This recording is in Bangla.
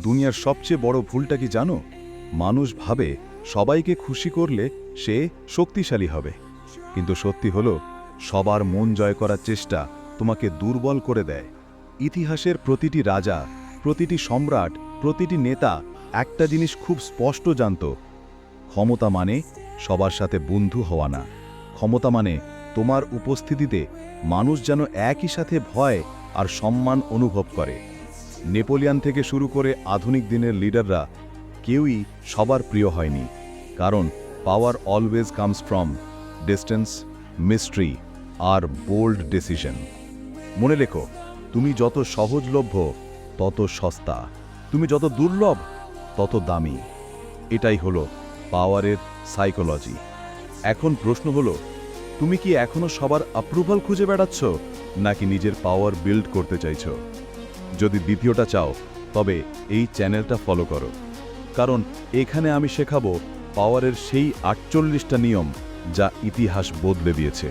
দুনিয়ার সবচেয়ে বড় ভুলটা কি জানো? মানুষ ভাবে সবাইকে খুশি করলে সে শক্তিশালী হবে, কিন্তু সত্যি হলো সবার মন জয় করার চেষ্টা তোমাকে দুর্বল করে দেয়। ইতিহাসের প্রতিটি রাজা, প্রতিটি সম্রাট, প্রতিটি নেতা একটা জিনিস খুব স্পষ্ট জানত: ক্ষমতা মানে সবার সাথে বন্ধু হওয়া না। ক্ষমতা মানে তোমার উপস্থিতিতে মানুষ যেন একই সাথে ভয় আর সম্মান অনুভব করে। নেপোলিয়ন থেকে শুরু করে আধুনিক দিনের লিডাররা কেউই সবার প্রিয় হয়নি, কারণ power always comes from distance, mystery আর বোল্ড ডিসিশন। মনে রেখো, তুমি যত সহজলভ্য তত সস্তা, তুমি যত দুর্লভ তত দামি। এটাই হলো পাওয়ারের সাইকোলজি। এখন প্রশ্ন হলো, তুমি কি এখনো সবার অ্যাপ্রুভাল খুঁজে বেড়াচ্ছ, নাকি নিজের পাওয়ার বিল্ড করতে চাইছো? যদি দ্বিতীয়টা চাও, তবে এই চ্যানেলটা ফলো করো, কারণ এখানে আমি শেখাবো পাওয়ারের সেই 48টা নিয়ম যা ইতিহাস বদলে দিয়েছে।